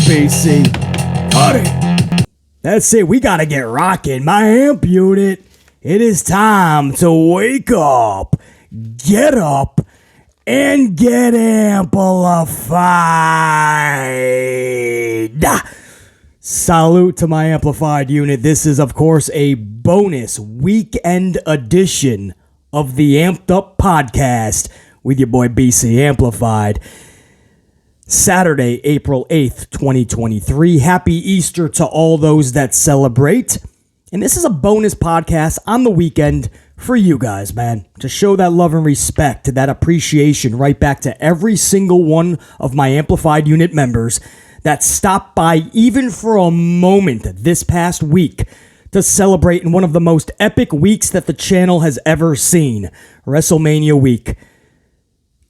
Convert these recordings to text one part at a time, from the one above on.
BC. Cut it. That's it. We got to get rocking. My amp unit. It is time to wake up, get up, and get amplified. Salute to my amplified unit. This is, of course, a bonus weekend edition of the Amped Up Podcast with your boy BC Amplified. Saturday, April 8th, 2023. Happy Easter to all those that celebrate. And this is a bonus podcast on the weekend for you guys, man. To show that love and respect, that appreciation right back to every single one of my amplified unit members that stopped by even for a moment this past week to celebrate in one of the most epic weeks that the channel has ever seen, WrestleMania week.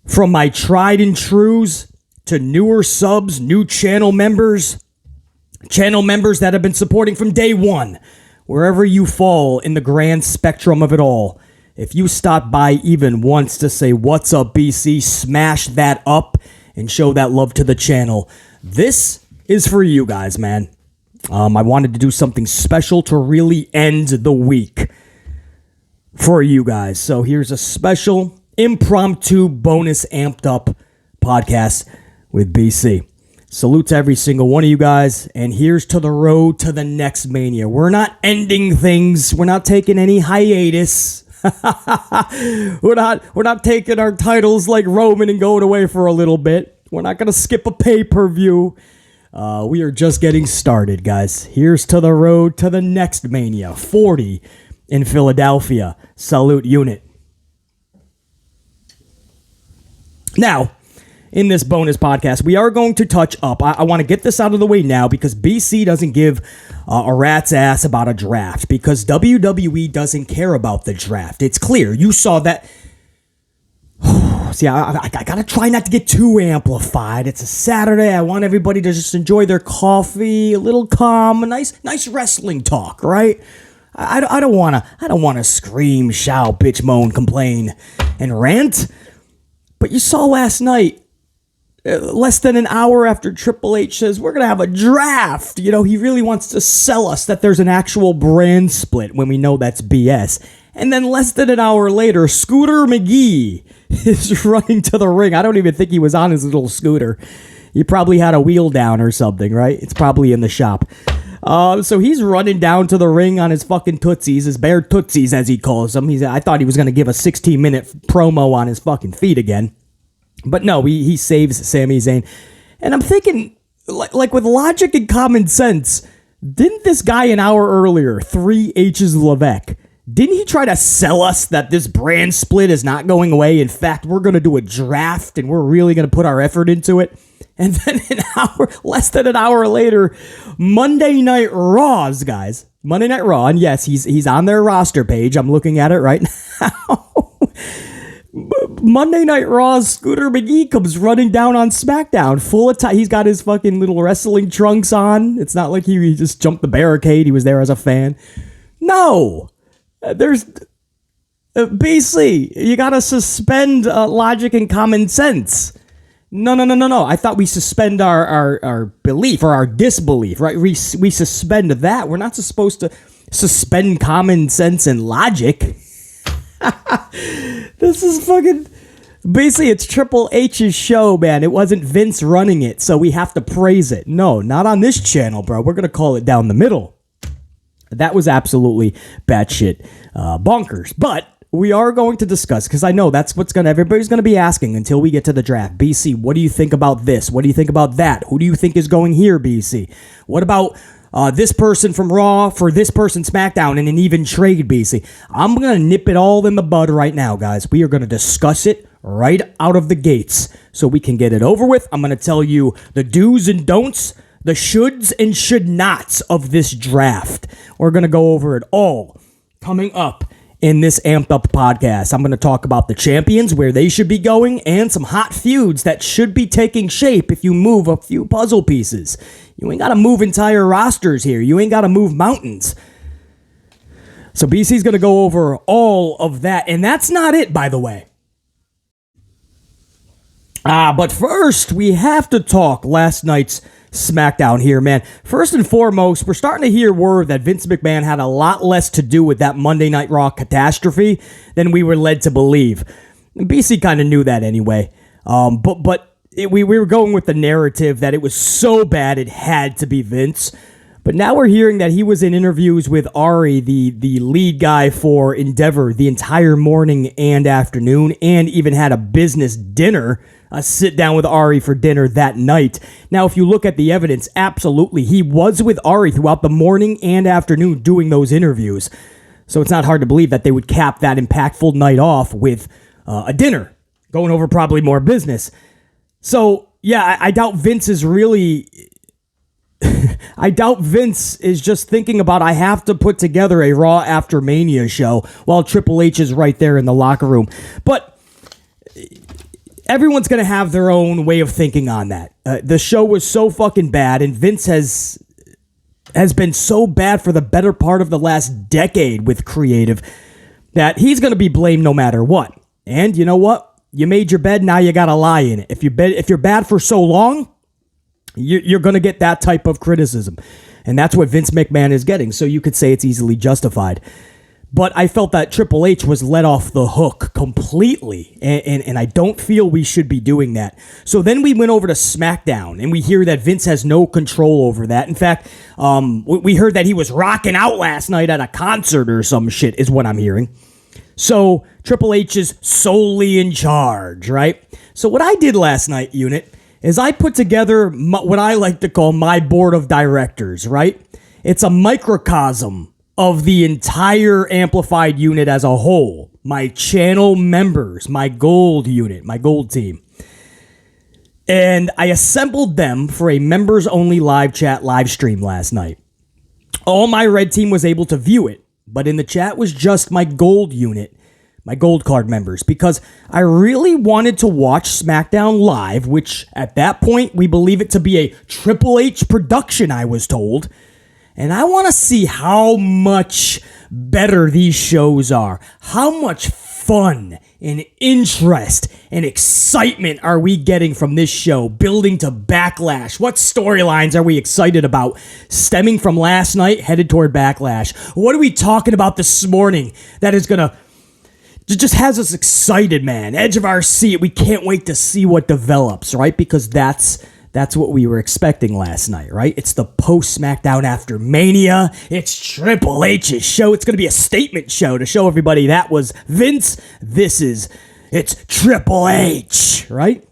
From my tried and trues to newer subs, new channel members that have been supporting from day one, wherever you fall in the grand spectrum of it all. If you stop by even once to say, "What's up, BC?" smash that up and show that love to the channel. This is for you guys, man. I wanted to do something special to really end the week for you guys. So here's a special impromptu bonus amped up podcast with BC. Salute to every single one of you guys, and here's to the road to the next Mania. We're not ending things. We're not taking any hiatus. We're not taking our titles like Roman and going away for a little bit. We're not going to skip a pay-per-view. We are just getting started, guys. Here's to the road to the next Mania, 40 in Philadelphia. Salute, unit. Now, in this bonus podcast, we are going to touch up. I want to get this out of the way now because BC doesn't give a rat's ass about a draft because WWE doesn't care about the draft. It's clear. You saw that. See, I got to try not to get too amplified. It's a Saturday. I want everybody to just enjoy their coffee, a little calm, a nice wrestling talk, right? I don't want to scream, shout, bitch, moan, complain, and rant. But you saw last night, less than an hour after Triple H says, we're going to have a draft. You know, he really wants to sell us that there's an actual brand split when we know that's BS. And then less than an hour later, Scooter McGee is running to the ring. I don't even think he was on his little scooter. He probably had a wheel down or something, right? It's probably in the shop. So he's running down to the ring on his fucking tootsies, his bare tootsies as he calls them. I thought he was going to give a 16-minute promo on his fucking feet again. But no, he saves Sami Zayn. And I'm thinking, like with logic and common sense, didn't this guy an hour earlier, 3H's Levesque, didn't he try to sell us that this brand split is not going away? In fact, we're going to do a draft and we're really going to put our effort into it. And then less than an hour later, Monday Night Raws, guys. Monday Night Raw. And yes, he's on their roster page. I'm looking at it right now. Monday Night Raw's Scooter McGee comes running down on SmackDown, full of he's got his fucking little wrestling trunks on. It's not like he just jumped the barricade. He was there as a fan. No, there's BC. You gotta suspend logic and common sense. No. I thought we suspend our belief or our disbelief, right? We suspend that. We're not supposed to suspend common sense and logic. This is fucking... Basically, it's Triple H's show, man. It wasn't Vince running it, so we have to praise it. No, not on this channel, bro. We're going to call it down the middle. That was absolutely batshit bonkers. But we are going to discuss, because I know that's everybody's going to be asking until we get to the draft. BC, what do you think about this? What do you think about that? Who do you think is going here, BC? What about... this person from Raw for this person SmackDown in an even trade, BC. I'm going to nip it all in the bud right now, guys. We are going to discuss it right out of the gates so we can get it over with. I'm going to tell you the do's and don'ts, the shoulds and should nots of this draft. We're going to go over it all coming up in this Amped Up podcast. I'm going to talk about the champions, where they should be going, and some hot feuds that should be taking shape if you move a few puzzle pieces. You ain't got to move entire rosters here. You ain't got to move mountains. So BC's going to go over all of that. And that's not it, by the way. But first, we have to talk last night's Smackdown here, man. First and foremost, we're starting to hear word that Vince McMahon had a lot less to do with that Monday Night Raw catastrophe than we were led to believe. BC kind of knew that anyway. We were going with the narrative that it was so bad it had to be Vince. But now we're hearing that he was in interviews with Ari, the lead guy for Endeavor, the entire morning and afternoon, and even had a business dinner, a sit down with Ari for dinner that night. Now, if you look at the evidence, absolutely, he was with Ari throughout the morning and afternoon doing those interviews. So it's not hard to believe that they would cap that impactful night off with a dinner, going over probably more business. So, yeah, I doubt Vince is really... I doubt Vince is just thinking about, I have to put together a Raw After Mania show while Triple H is right there in the locker room. But everyone's going to have their own way of thinking on that. The show was so fucking bad, and Vince has been so bad for the better part of the last decade with creative that he's going to be blamed no matter what. And you know what? You made your bed, now you got to lie in it. If you're bad for so long, you're going to get that type of criticism. And that's what Vince McMahon is getting. So you could say it's easily justified. But I felt that Triple H was let off the hook completely. And I don't feel we should be doing that. So then we went over to SmackDown. And we hear that Vince has no control over that. In fact, we heard that he was rocking out last night at a concert or some shit is what I'm hearing. So Triple H is solely in charge, right? So what I did last night, unit, is I put together what I like to call my board of directors, right? It's a microcosm of the entire amplified unit as a whole. My channel members, my gold unit, my gold team. And I assembled them for a members-only live chat live stream last night. All my red team was able to view it, but in the chat was just my gold unit, my gold card members, because I really wanted to watch SmackDown live, which at that point, we believe it to be a Triple H production, I was told. And I want to see how much better these shows are. How much fun and interest and excitement are we getting from this show, building to Backlash? What storylines are we excited about stemming from last night, headed toward Backlash? What are we talking about this morning that is going to just has us excited, man. Edge of our seat. We can't wait to see what develops, right? Because that's what we were expecting last night, right? It's the post-SmackDown After Mania. It's Triple H's show. It's going to be a statement show to show everybody that was Vince. It's Triple H, right?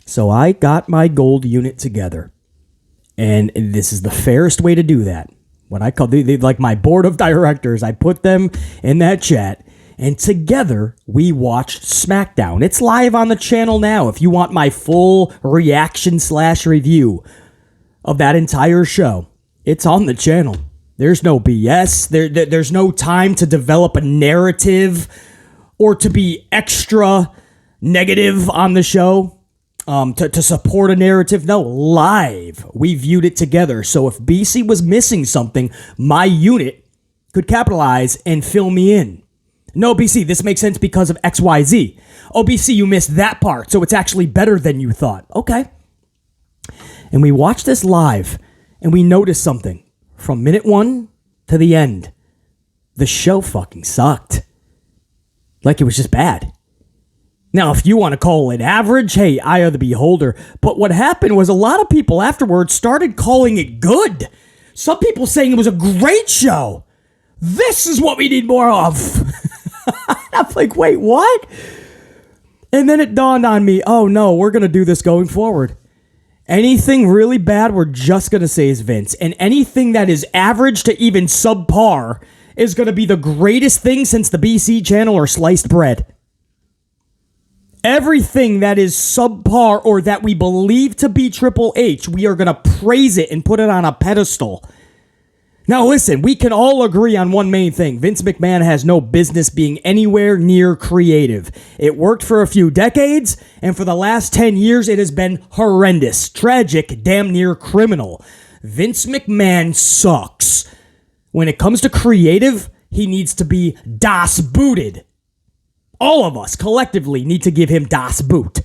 So I got my gold unit together. And this is the fairest way to do that. What I call like my board of directors, I put them in that chat. And together, we watched SmackDown. It's live on the channel now. If you want my full reaction/review of that entire show, it's on the channel. There's no BS. There's no time to develop a narrative or to be extra negative on the show to support a narrative. No, live. We viewed it together. So if BC was missing something, my unit could capitalize and fill me in. No, BC, this makes sense because of XYZ. Oh, BC, you missed that part, so it's actually better than you thought. Okay. And we watched this live, and we noticed something. From minute 1 to the end, the show fucking sucked. Like it was just bad. Now, if you want to call it average, hey, eye of the beholder. But what happened was a lot of people afterwards started calling it good. Some people saying it was a great show. This is what we need more of. I'm like, wait, what? And then it dawned on me, oh no, we're going to do this going forward. Anything really bad, we're just going to say is Vince. And anything that is average to even subpar is going to be the greatest thing since the BC channel or sliced bread. Everything that is subpar or that we believe to be Triple H, we are going to praise it and put it on a pedestal. Now listen, we can all agree on one main thing. Vince McMahon has no business being anywhere near creative. It worked for a few decades, and for the last 10 years, it has been horrendous, tragic, damn near criminal. Vince McMahon sucks. When it comes to creative, he needs to be Das Booted. All of us collectively need to give him Das Boot.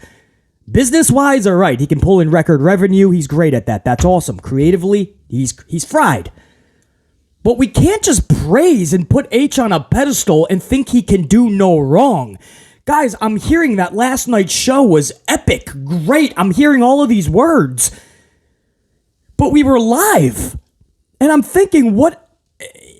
Business-wise, all right, he can pull in record revenue. He's great at that. That's awesome. Creatively, he's fried. But we can't just praise and put H on a pedestal and think he can do no wrong. Guys, I'm hearing that last night's show was epic, great. I'm hearing all of these words. But we were live. And I'm thinking,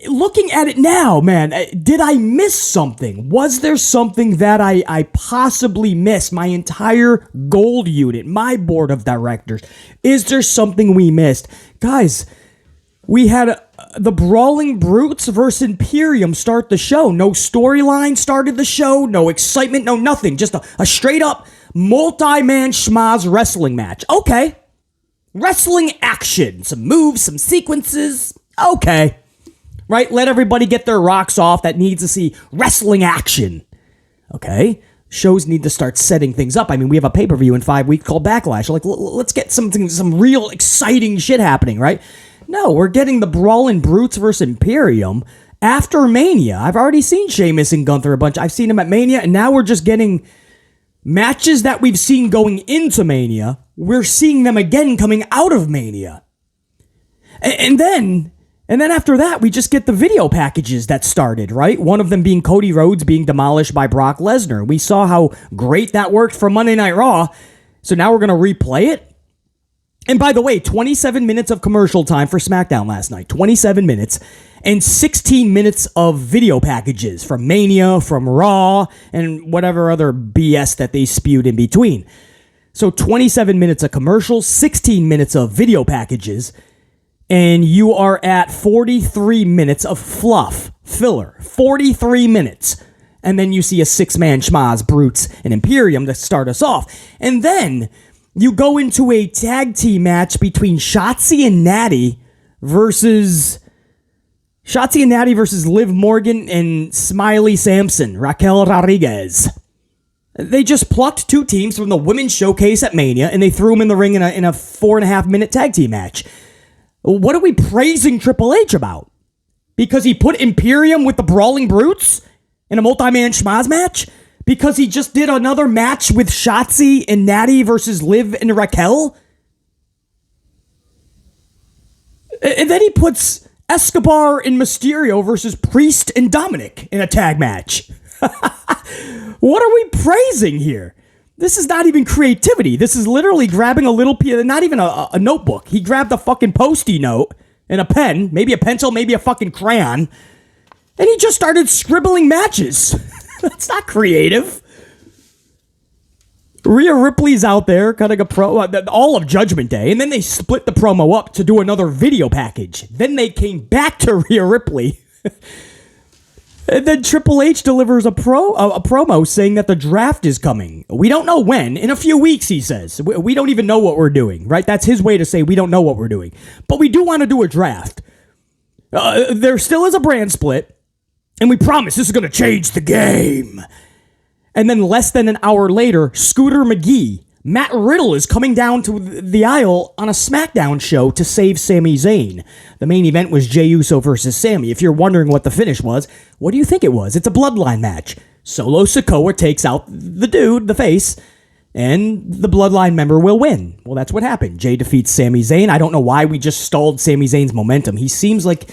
looking at it now, man, did I miss something? Was there something that I possibly missed? My entire gold unit, my board of directors. Is there something we missed? Guys, we had the Brawling Brutes versus Imperium start the show. No storyline started the show, no excitement, no nothing. Just a straight up multi-man schmaz wrestling match. Okay. Wrestling action. Some moves, some sequences. Okay. Right? Let everybody get their rocks off that needs to see wrestling action. Okay? Shows need to start setting things up. I mean, we have a pay-per-view in 5 weeks called Backlash. Like, let's get some real exciting shit happening, right? No, we're getting the Brawling Brutes versus Imperium after Mania. I've already seen Sheamus and Gunther a bunch. I've seen them at Mania, and now we're just getting matches that we've seen going into Mania. We're seeing them again coming out of Mania. And then after that, we just get the video packages that started, right? One of them being Cody Rhodes being demolished by Brock Lesnar. We saw how great that worked for Monday Night Raw. So now we're going to replay it. And by the way, 27 minutes of commercial time for SmackDown last night. 27 minutes. And 16 minutes of video packages from Mania, from Raw, and whatever other BS that they spewed in between. So 27 minutes of commercials, 16 minutes of video packages, and you are at 43 minutes of fluff, filler. 43 minutes. And then you see a six-man schmaz, Brutes and Imperium to start us off. And then you go into a tag team match between Shotzi and Natty versus Liv Morgan and Smiley Sampson, Raquel Rodriguez. They just plucked two teams from the Women's Showcase at Mania, and they threw them in the ring in a 4.5 minute tag team match. What are we praising Triple H about? Because he put Imperium with the Brawling Brutes in a multi-man schmaz match? Because he just did another match with Shotzi and Natty versus Liv and Raquel? And then he puts Escobar and Mysterio versus Priest and Dominic in a tag match. What are we praising here? This is not even creativity. This is literally grabbing a little, not even a notebook. He grabbed a fucking Post-it note and a pen, maybe a pencil, maybe a fucking crayon, and he just started scribbling matches. That's not creative. Rhea Ripley's out there cutting a all of Judgment Day, and then they split the promo up to do another video package. Then they came back to Rhea Ripley. And then Triple H delivers a promo saying that the draft is coming. We don't know when. In a few weeks, he says. We don't even know what we're doing, right? That's his way to say we don't know what we're doing. But we do want to do a draft. There still is a brand split. And we promise this is going to change the game. And then less than an hour later, Scooter McGee, Matt Riddle is coming down to the aisle on a SmackDown show to save Sami Zayn. The main event was Jey Uso versus Sami. If you're wondering what the finish was, what do you think it was? It's a bloodline match. Solo Sikoa takes out the dude, the face, and the bloodline member will win. Well, that's what happened. Jey defeats Sami Zayn. I don't know why we just stalled Sami Zayn's momentum. He seems like...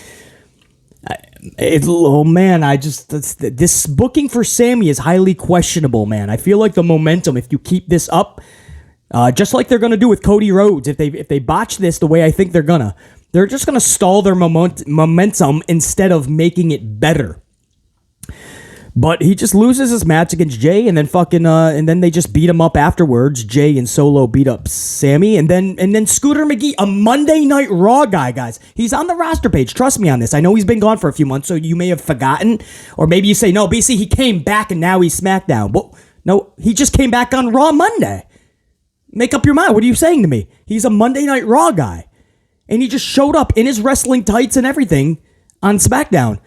this booking for Sami is highly questionable, man. I feel like the momentum, if you keep this up, just like they're going to do with Cody Rhodes, if they botch this the way I think they're just going to stall their momentum instead of making it better. But he just loses his match against Jey, and then and then they just beat him up afterwards. Jey and Solo beat up Sami, and then Scooter McGee, a Monday Night Raw guy, guys. He's on the roster page. Trust me on this. I know he's been gone for a few months, so you may have forgotten, or maybe you say, no, BC, he came back and now he's SmackDown. Well, no, he just came back on Raw Monday. Make up your mind. What are you saying to me? He's a Monday Night Raw guy, and he just showed up in his wrestling tights and everything on SmackDown.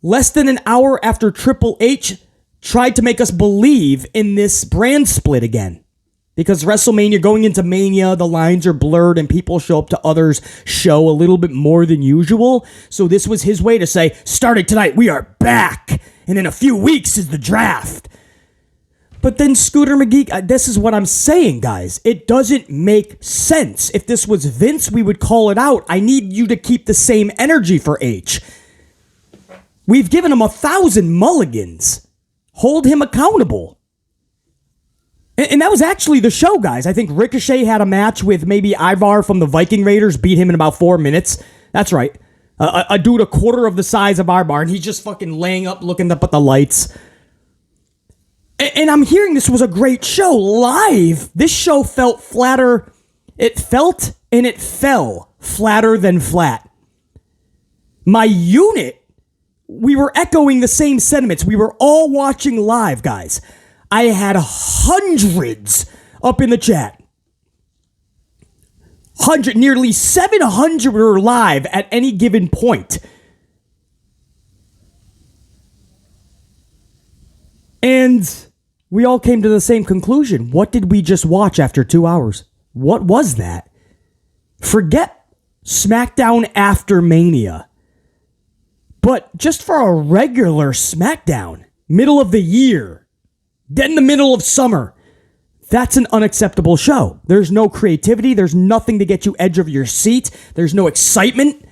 Less than an hour after Triple H tried to make us believe in this brand split again. Because WrestleMania, going into Mania, the lines are blurred and people show up to others' show a little bit more than usual. So this was his way to say, starting tonight, we are back. And in a few weeks is the draft. But then Scooter McGee, this is what I'm saying, guys. It doesn't make sense. If this was Vince, we would call it out. I need you to keep the same energy for H. We've given him 1,000 mulligans. Hold him accountable. And that was actually the show, guys. I think Ricochet had a match with maybe Ivar from the Viking Raiders, beat him in about 4 minutes. That's right. A dude a quarter of the size of Ivar, and he's just fucking laying up, looking up at the lights. And I'm hearing this was a great show. Live, this show felt flatter. It felt and it fell flatter than flat. My unit, we were echoing the same sentiments. We were all watching live, guys. I had hundreds up in the chat. Nearly 700 were live at any given point. And we all came to the same conclusion. What did we just watch after 2 hours? What was that? Forget SmackDown after Mania. But just for a regular SmackDown, middle of the year, then the middle of summer, that's an unacceptable show. There's no creativity. There's nothing to get you edge of your seat. There's no excitement.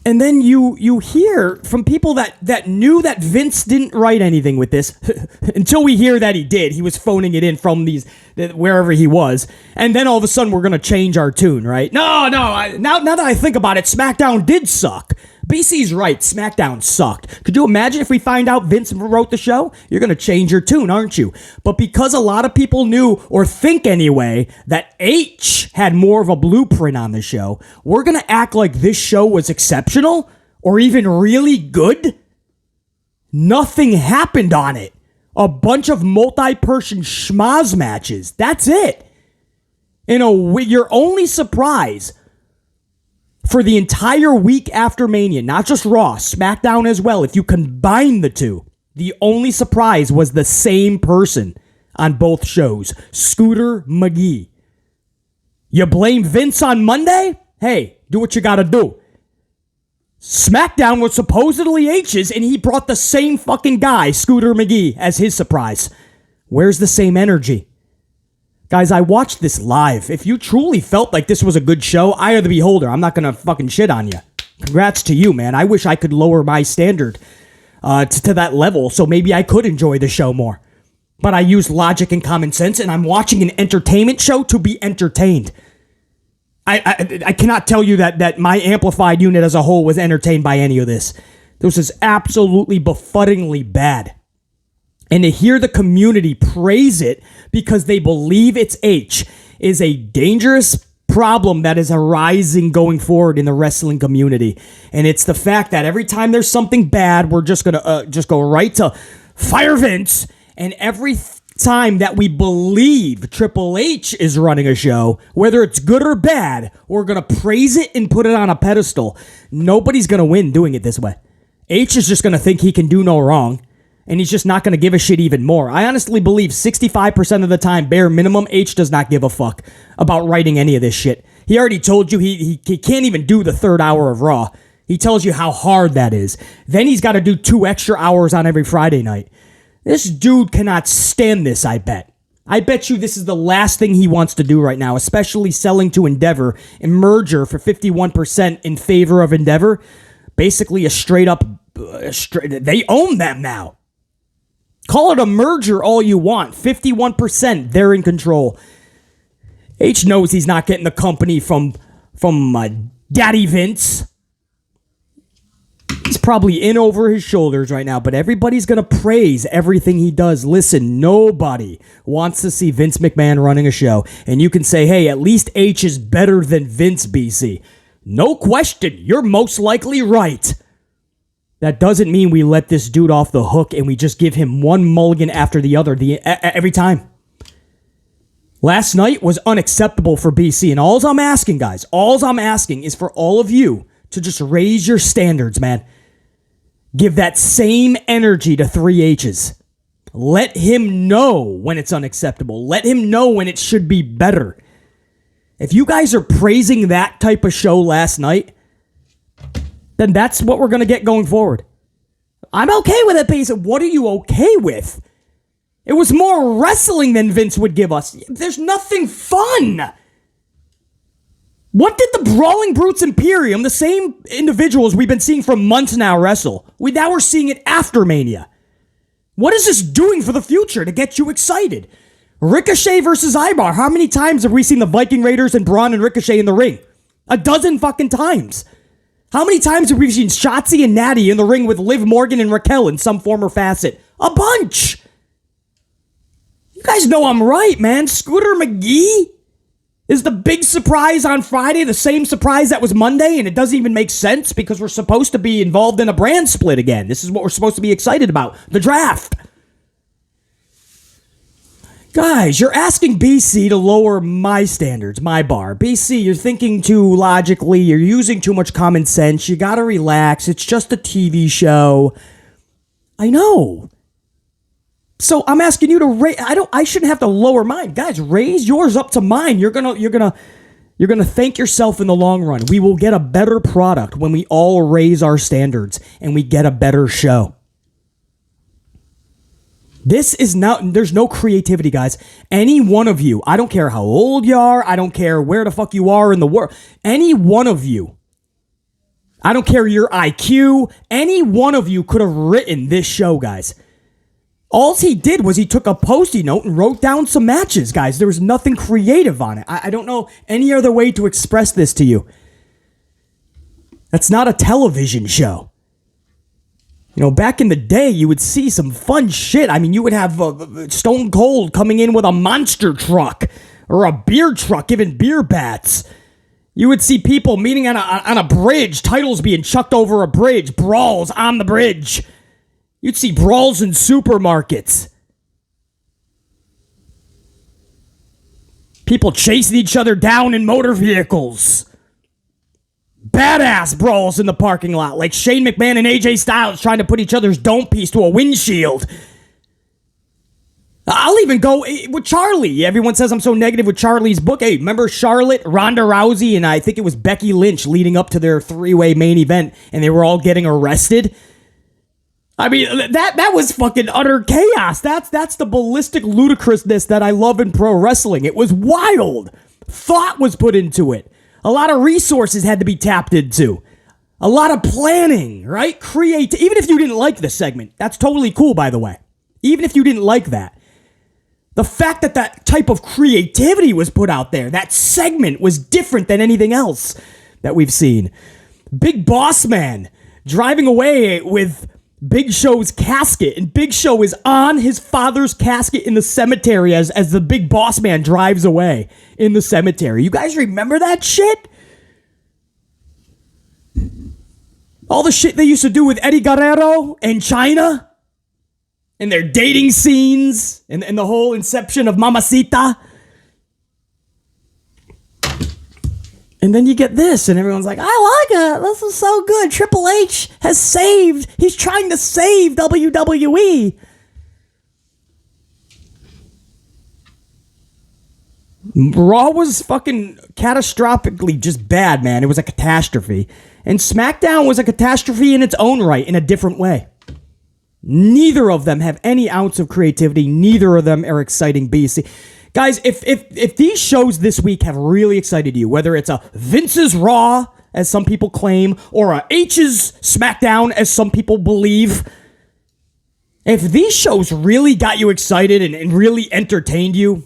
And then you hear from people that knew that Vince didn't write anything with this until we hear that he did. He was phoning it in from wherever he was. And then all of a sudden we're going to change our tune, right? No. Now that I think about it, SmackDown did suck. BC's right. SmackDown sucked. Could you imagine if we find out Vince wrote the show? You're going to change your tune, aren't you? But because a lot of people knew, or think anyway, that H had more of a blueprint on the show, we're going to act like this show was exceptional or even really good. Nothing happened on it. A bunch of multi-person schmaz matches. That's it. Your only surprise for the entire week after Mania, not just Raw, SmackDown as well, if you combine the two, the only surprise was the same person on both shows, Scooter McGee. You blame Vince on Monday? Hey, do what you gotta do. SmackDown was supposedly H's, and he brought the same fucking guy, Scooter McGee, as his surprise. Where's the same energy? Guys, I watched this live. If you truly felt like this was a good show, I are the beholder. I'm not gonna fucking shit on you. Congrats to you, man. I wish I could lower my standard to that level, so maybe I could enjoy the show more. But I use logic and common sense, and I'm watching an entertainment show to be entertained. I cannot tell you that my amplified unit as a whole was entertained by any of this. This is absolutely befuddlingly bad. And to hear the community praise it because they believe it's H is a dangerous problem that is arising going forward in the wrestling community. And it's the fact that every time there's something bad, we're just going to just go right to fire Vince. And every time that we believe Triple H is running a show, whether it's good or bad, we're going to praise it and put it on a pedestal. Nobody's going to win doing it this way. H is just going to think he can do no wrong. And he's just not going to give a shit even more. I honestly believe 65% of the time, bare minimum, H does not give a fuck about writing any of this shit. He already told you he can't even do the third hour of Raw. He tells you how hard that is. Then he's got to do 2 extra hours on every Friday night. This dude cannot stand this, I bet. I bet you this is the last thing he wants to do right now, especially selling to Endeavor and merger for 51% in favor of Endeavor. Basically a straight up, they own them now. Call it a merger all you want. 51%, they're in control. H knows he's not getting the company from Daddy Vince. He's probably in over his shoulders right now, but everybody's going to praise everything he does. Listen, nobody wants to see Vince McMahon running a show. And you can say, hey, at least H is better than Vince, BC. No question, you're most likely right. That doesn't mean we let this dude off the hook and we just give him one mulligan after the other every time. Last night was unacceptable for BC, and all I'm asking, guys, is for all of you to just raise your standards, man. Give that same energy to 3H's. Let him know when it's unacceptable. Let him know when it should be better. If you guys are praising that type of show last night, then that's what we're going to get going forward. I'm okay with it, BC. What are you okay with? It was more wrestling than Vince would give us. There's nothing fun. What did the Brawling Brutes Imperium, the same individuals we've been seeing for months now, wrestle? Now we're seeing it after Mania. What is this doing for the future to get you excited? Ricochet versus Ibar. How many times have we seen the Viking Raiders and Braun and Ricochet in the ring? 12 fucking times. How many times have we seen Shotzi and Natty in the ring with Liv Morgan and Raquel in some form or facet? A bunch. You guys know I'm right, man. Scooter McGee is the big surprise on Friday, the same surprise that was Monday, and it doesn't even make sense because we're supposed to be involved in a brand split again. This is what we're supposed to be excited about, the draft. Guys, you're asking BC to lower my standards, my bar. BC, you're thinking too logically, you're using too much common sense, you gotta relax, it's just a TV show. I know. So I'm asking you to raise. I shouldn't have to lower mine, guys. Raise yours up to mine. You're gonna thank yourself in the long run. We will get a better product when we all raise our standards and we get a better show. This is not. There's no creativity, guys. Any one of you. I don't care how old you are. I don't care where the fuck you are in the world. Any one of you. I don't care your IQ. Any one of you could have written this show, guys. All he did was he took a Post-it note and wrote down some matches, guys. There was nothing creative on it. I don't know any other way to express this to you. That's not a television show. You know, back in the day, you would see some fun shit. I mean, you would have Stone Cold coming in with a monster truck or a beer truck giving beer bats. You would see people meeting on a bridge, titles being chucked over a bridge, brawls on the bridge. You'd see brawls in supermarkets. People chasing each other down in motor vehicles. Badass brawls in the parking lot, like Shane McMahon and AJ Styles trying to put each other's dome piece to a windshield. I'll even go with Charlie. Everyone says I'm so negative with Charlie's book. Hey, remember Charlotte, Ronda Rousey, and I think it was Becky Lynch leading up to their three-way main event, and they were all getting arrested? I mean, that was fucking utter chaos. That's the ballistic ludicrousness that I love in pro wrestling. It was wild. Thought was put into it. A lot of resources had to be tapped into. A lot of planning, right? Even if you didn't like this segment, that's totally cool, by the way. Even if you didn't like that. The fact that that type of creativity was put out there, that segment was different than anything else that we've seen. Big Boss Man driving away with Big Show's casket, and Big Show is on his father's casket in the cemetery as the Big Boss Man drives away in the cemetery. You guys remember that shit? All the shit they used to do with Eddie Guerrero and China, and their dating scenes, and the whole inception of Mamacita. And then you get this, and everyone's like, I like it. This is so good. Triple H has saved. He's trying to save WWE. Raw was fucking catastrophically just bad, man. It was a catastrophe. And SmackDown was a catastrophe in its own right, in a different way. Neither of them have any ounce of creativity. Neither of them are exciting BC. Guys, if these shows this week have really excited you, whether it's a Vince's Raw, as some people claim, or a H's SmackDown, as some people believe, if these shows really got you excited and really entertained you,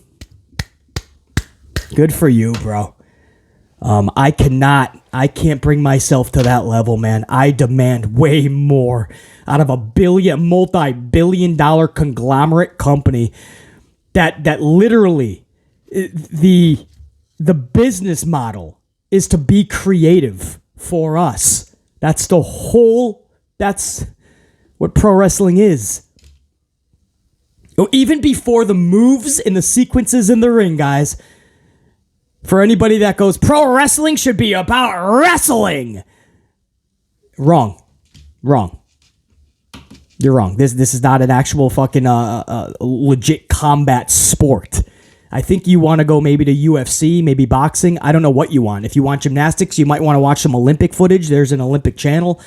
good for you, bro. I can't bring myself to that level, man. I demand way more out of a multi-billion dollar conglomerate company that literally the business model is to be creative for us. That's what pro wrestling is. Even before the moves and the sequences in the ring, guys, for anybody that goes, pro wrestling should be about wrestling. Wrong. You're wrong. This is not an actual fucking legit combat sport. I think you want to go maybe to UFC, maybe boxing. I don't know what you want. If you want gymnastics, you might want to watch some Olympic footage. There's an Olympic channel.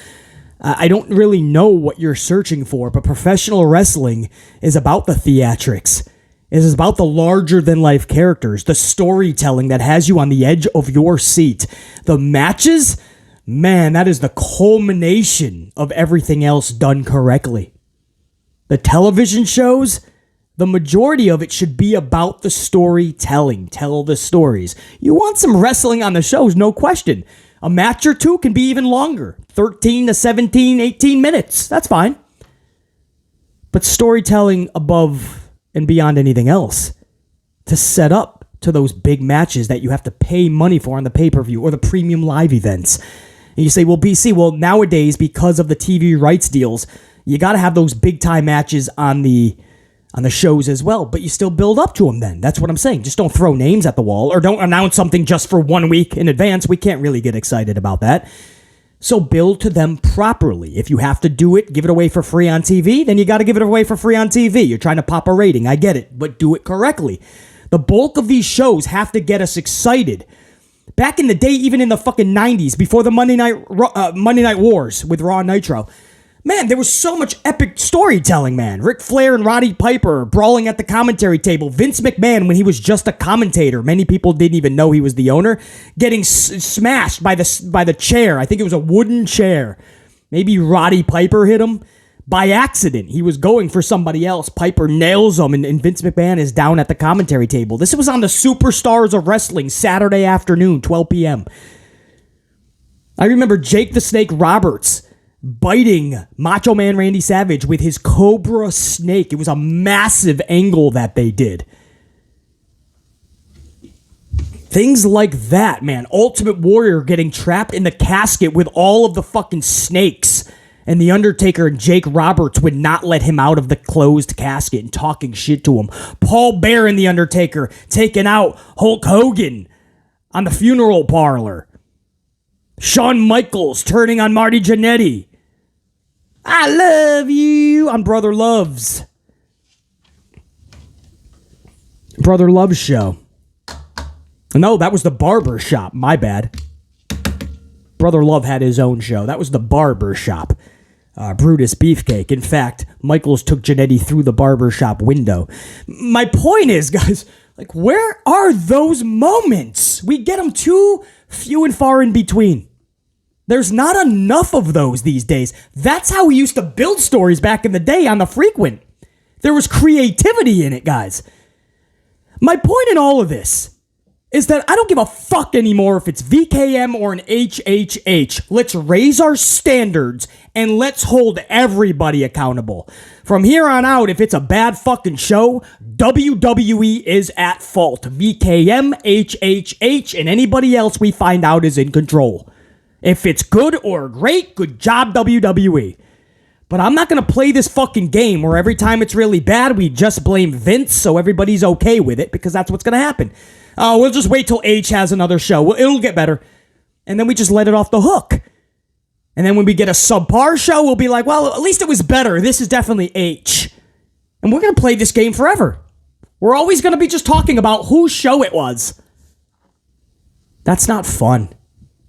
I don't really know what you're searching for, but professional wrestling is about the theatrics. It is about the larger-than-life characters, the storytelling that has you on the edge of your seat. The matches, man, that is the culmination of everything else done correctly. The television shows, the majority of it should be about the storytelling. Tell the stories. You want some wrestling on the shows, no question. A match or two can be even longer. 13 to 17, 18 minutes. That's fine. But storytelling above and beyond anything else to set up to those big matches that you have to pay money for on the pay-per-view or the premium live events. And you say, well, BC, nowadays, because of the TV rights deals, you got to have those big-time matches on the shows as well, but you still build up to them then. That's what I'm saying. Just don't throw names at the wall or don't announce something just for 1 week in advance. We can't really get excited about that. So build to them properly. If you have to do it, give it away for free on TV, then you got to give it away for free on TV. You're trying to pop a rating. I get it, but do it correctly. The bulk of these shows have to get us excited. Back in the day, even in the fucking 90s, before the Monday Night Wars with Raw and Nitro, man, there was so much epic storytelling, man. Ric Flair and Roddy Piper brawling at the commentary table. Vince McMahon, when he was just a commentator, many people didn't even know he was the owner, getting smashed by the chair. I think it was a wooden chair. Maybe Roddy Piper hit him by accident. He was going for somebody else. Piper nails him, and Vince McMahon is down at the commentary table. This was on the Superstars of Wrestling, Saturday afternoon, 12 p.m. I remember Jake the Snake Roberts biting Macho Man Randy Savage with his Cobra Snake. It was a massive angle that they did. Things like that, man. Ultimate Warrior getting trapped in the casket with all of the fucking snakes. And The Undertaker and Jake Roberts would not let him out of the closed casket and talking shit to him. Paul Bearer and The Undertaker taking out Hulk Hogan on the funeral parlor. Shawn Michaels turning on Marty Jannetty. I love you on Brother Love's show. No, that was the Barber Shop. My bad. Brother Love had his own show. That was the Barber Shop. Brutus Beefcake. In fact, Michaels took Jannetty through the barber shop window. My point is, guys, like, where are those moments? We get them too few and far in between. There's not enough of those these days. That's how we used to build stories back in the day on the frequent. There was creativity in it, guys. My point in all of this is that I don't give a fuck anymore if it's VKM or an HHH. Let's raise our standards and let's hold everybody accountable. From here on out, if it's a bad fucking show, WWE is at fault. VKM, HHH, and anybody else we find out is in control. If it's good or great, good job, WWE. But I'm not going to play this fucking game where every time it's really bad, we just blame Vince so everybody's okay with it, because that's what's going to happen. We'll just wait till H has another show. Well, it'll get better. And then we just let it off the hook. And then when we get a subpar show, we'll be like, well, at least it was better. This is definitely H. And we're going to play this game forever. We're always going to be just talking about whose show it was. That's not fun.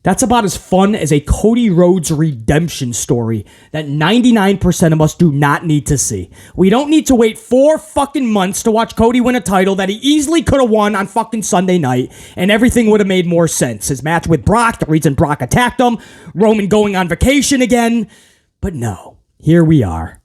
That's about as fun as a Cody Rhodes redemption story that 99% of us do not need to see. We don't need to wait 4 fucking months to watch Cody win a title that he easily could have won on fucking Sunday night, and everything would have made more sense. His match with Brock, the reason Brock attacked him, Roman going on vacation again. But no, here we are.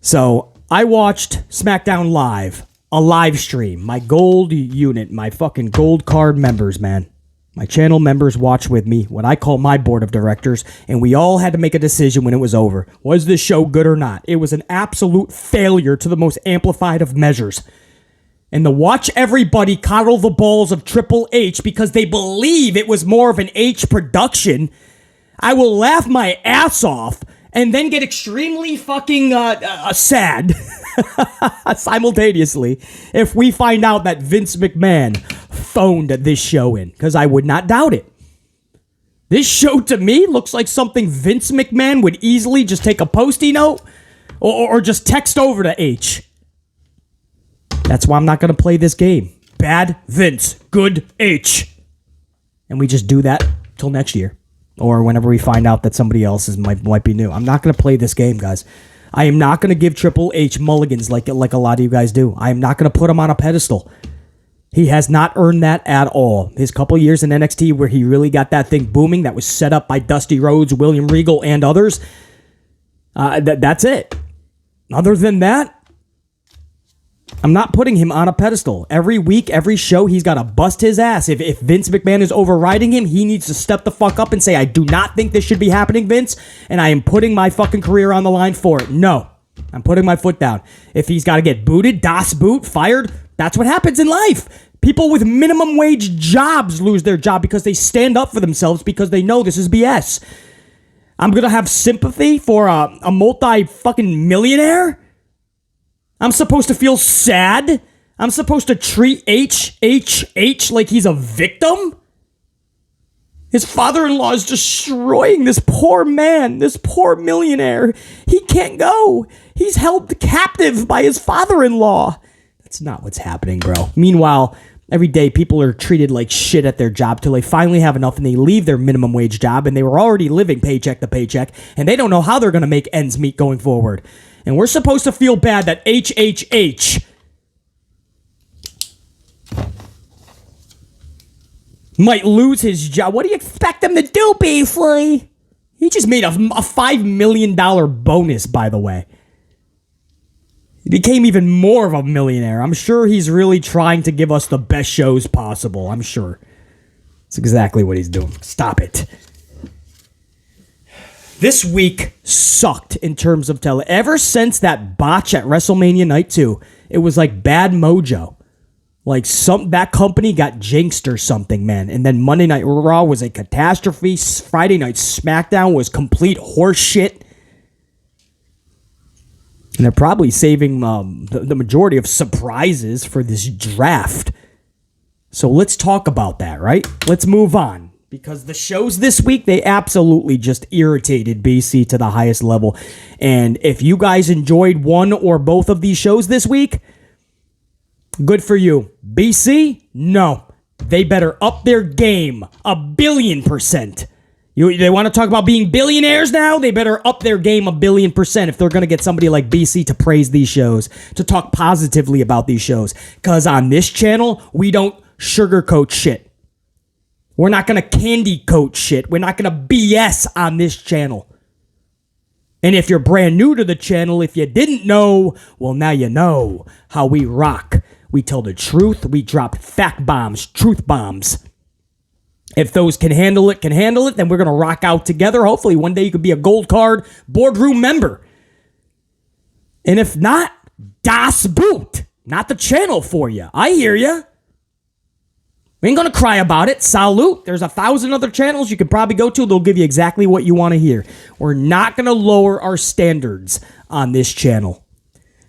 So, I watched SmackDown Live. A live stream. My gold unit, my fucking gold card members, man. My channel members watch with me, what I call my board of directors, and we all had to make a decision when it was over. Was this show good or not? It was an absolute failure to the most amplified of measures. And to watch everybody coddle the balls of Triple H because they believe it was more of an H production, I will laugh my ass off and then get extremely fucking sad simultaneously if we find out that Vince McMahon phoned this show in, because I would not doubt it. This show to me looks like something Vince McMahon would easily just take a Post-it note or just text over to H. That's why I'm not going to play this game. Bad Vince, good H. And we just do that till next year. or whenever we find out that somebody else might be new. I'm not going to play this game, guys. I am not going to give Triple H mulligans like a lot of you guys do. I am not going to put him on a pedestal. He has not earned that at all. His couple years in NXT where he really got that thing booming, that was set up by Dusty Rhodes, William Regal, and others, that's it. Other than that, I'm not putting him on a pedestal. Every week, every show, he's got to bust his ass. If Vince McMahon is overriding him, he needs to step the fuck up and say, I do not think this should be happening, Vince, and I am putting my fucking career on the line for it. No, I'm putting my foot down. If he's got to get booted, Das Boot, fired, that's what happens in life. People with minimum wage jobs lose their job because they stand up for themselves because they know this is BS. I'm going to have sympathy for a multi-fucking millionaire? I'm supposed to feel sad? I'm supposed to treat H like he's a victim? His father-in-law is destroying this poor man, this poor millionaire. He can't go. He's held captive by his father-in-law. That's not what's happening, bro. Meanwhile, every day people are treated like shit at their job till they finally have enough and they leave their minimum wage job and they were already living paycheck to paycheck and they don't know how they're going to make ends meet going forward. And we're supposed to feel bad that HHH might lose his job. What do you expect him to do, Beasley? He just made a $5 million bonus, by the way. He became even more of a millionaire. I'm sure he's really trying to give us the best shows possible. I'm sure. That's exactly what he's doing. Stop it. This week sucked in terms of ever since that botch at WrestleMania Night 2, it was like bad mojo. Like that company got jinxed or something, man. And then Monday Night Raw was a catastrophe. Friday Night Smackdown was complete horse shit. And they're probably saving the majority of surprises for this draft. So let's talk about that, right? Let's move on. Because the shows this week, they absolutely just irritated BC to the highest level. And if you guys enjoyed one or both of these shows this week, good for you. BC, no. They better up their game 1,000,000,000%. They want to talk about being billionaires now? They better up their game 1,000,000,000% if they're going to get somebody like BC to praise these shows, to talk positively about these shows. Because on this channel, we don't sugarcoat shit. We're not going to candy coat shit. We're not going to BS on this channel. And if you're brand new to the channel, if you didn't know, well, now you know how we rock. We tell the truth. We drop fact bombs, truth bombs. If those can handle it, then we're going to rock out together. Hopefully one day you could be a gold card boardroom member. And if not, Das Boot. Not the channel for you. I hear you. We ain't going to cry about it. Salute. There's 1,000 other channels you could probably go to. They'll give you exactly what you want to hear. We're not going to lower our standards on this channel.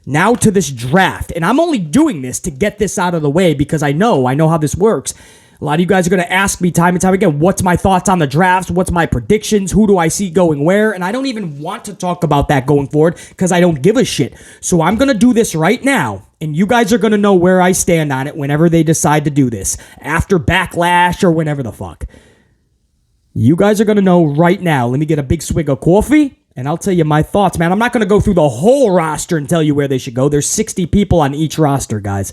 Now to this draft. And I'm only doing this to get this out of the way because I know how this works. A lot of you guys are going to ask me time and time again, what's my thoughts on the drafts? What's my predictions? Who do I see going where? And I don't even want to talk about that going forward because I don't give a shit. So I'm going to do this right now. And you guys are going to know where I stand on it whenever they decide to do this. After Backlash or whenever the fuck. You guys are going to know right now. Let me get a big swig of coffee. And I'll tell you my thoughts, man. I'm not going to go through the whole roster and tell you where they should go. There's 60 people on each roster, guys.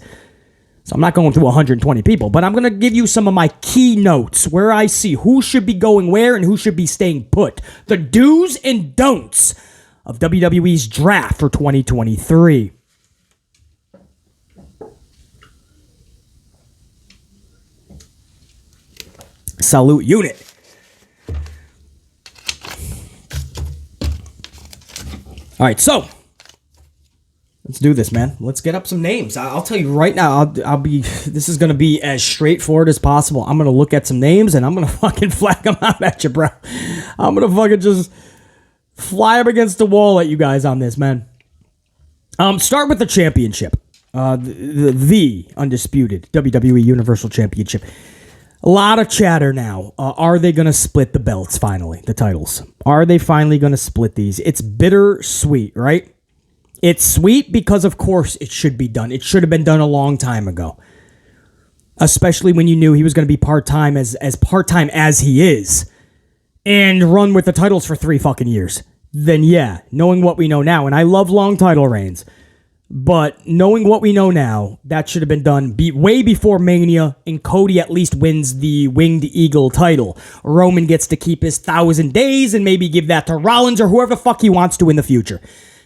So I'm not going through 120 people, but I'm going to give you some of my key notes where I see who should be going where and who should be staying put. The do's and don'ts of WWE's draft for 2023. Salute unit. All right, so let's do this, man. Let's get up some names. I'll tell you right now, this is going to be as straightforward as possible. I'm going to look at some names, and I'm going to fucking flag them out at you, bro. I'm going to fucking just fly up against the wall at you guys on this, man. Start with the championship. The undisputed WWE Universal Championship. A lot of chatter now. Are they going to split the belts finally, the titles? Are they finally going to split these? It's bittersweet, right? It's sweet because, of course, it should be done. It should have been done a long time ago. Especially when you knew he was going to be part-time as part-time as he is. and run with the titles for 3 fucking years, then yeah, knowing what we know now, and I love long title reigns, but knowing what we know now, that should have been done way before Mania, and Cody at least wins the Winged Eagle title. Roman gets to keep his 1,000 days and maybe give that to Rollins or whoever the fuck he wants to in the future.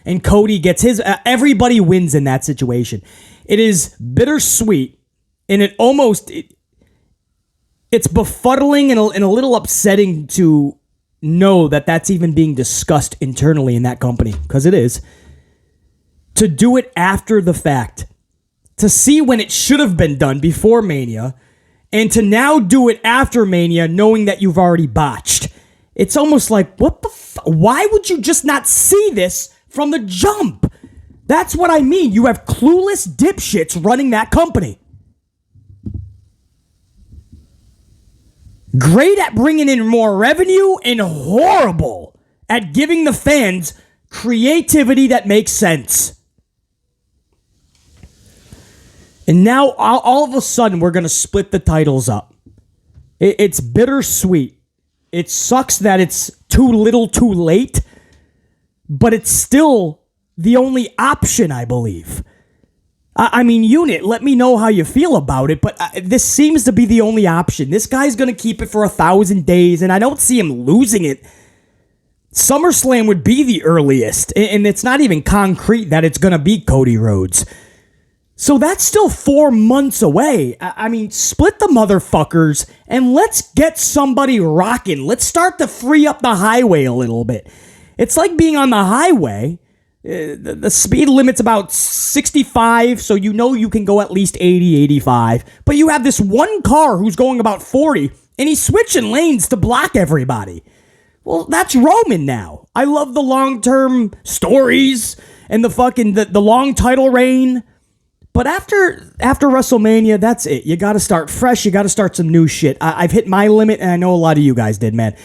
And Cody gets his... everybody wins in that situation. It is bittersweet, and it's befuddling and a little upsetting to know that that's even being discussed internally in that company, because it is. To do it after the fact, to see when it should have been done before Mania, and to now do it after Mania knowing that you've already botched. It's almost like, what the why would you just not see this from the jump? That's what I mean. You have clueless dipshits running that company. Great at bringing in more revenue and horrible at giving the fans creativity that makes sense. And now, all of a sudden, we're going to split the titles up. It's bittersweet. It sucks that it's too little too late, but it's still the only option, I believe. I mean, Unit, let me know how you feel about it, but this seems to be the only option. This guy's going to keep it for 1,000 days, and I don't see him losing it. SummerSlam would be the earliest, and it's not even concrete that it's going to be Cody Rhodes. So that's still 4 months away. I mean, split the motherfuckers and let's get somebody rocking. Let's start to free up the highway a little bit. It's like being on the highway. The speed limit's about 65, so you know you can go at least 80, 85. But you have this one car who's going about 40, and he's switching lanes to block everybody. Well, that's Roman now. I love the long-term stories and the long title reign. But after WrestleMania, that's it. You got to start fresh. You got to start some new shit. I've hit my limit, and I know a lot of you guys did, man.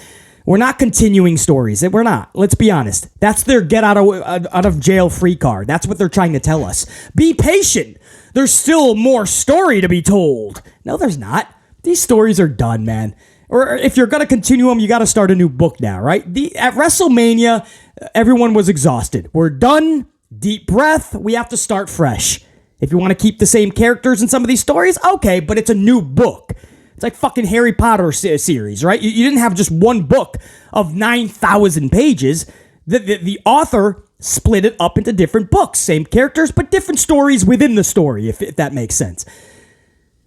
We're not continuing stories. We're not. Let's be honest. That's their get out of jail free card. That's what they're trying to tell us. Be patient. There's still more story to be told. No, there's not. These stories are done, man. Or if you're going to continue them, you got to start a new book now, right? At WrestleMania, everyone was exhausted. We're done. Deep breath. We have to start fresh. If you want to keep the same characters in some of these stories, okay, but it's a new book. It's like fucking Harry Potter series, right? You didn't have just one book of 9,000 pages. The author split it up into different books. Same characters, but different stories within the story, if that makes sense.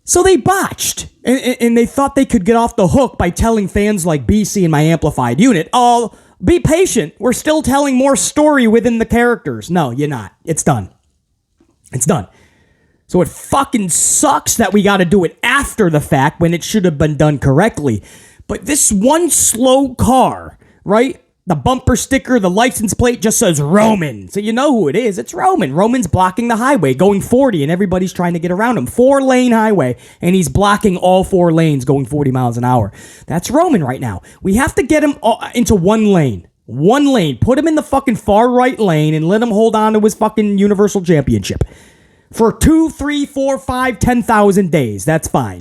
So they botched, and they thought they could get off the hook by telling fans like BC and my amplified unit, oh, be patient. We're still telling more story within the characters. No, you're not. It's done. It's done. So it fucking sucks that we got to do it after the fact when it should have been done correctly. But this one slow car, right? The bumper sticker, the license plate just says Roman. So you know who it is. It's Roman. Roman's blocking the highway going 40 and everybody's trying to get around him. 4-lane highway and he's blocking all 4 lanes going 40 miles an hour. That's Roman right now. We have to get him into one lane. One lane. Put him in the fucking far right lane and let him hold on to his fucking Universal Championship. For 2, 3, 4, 5, 10,000 days. That's fine.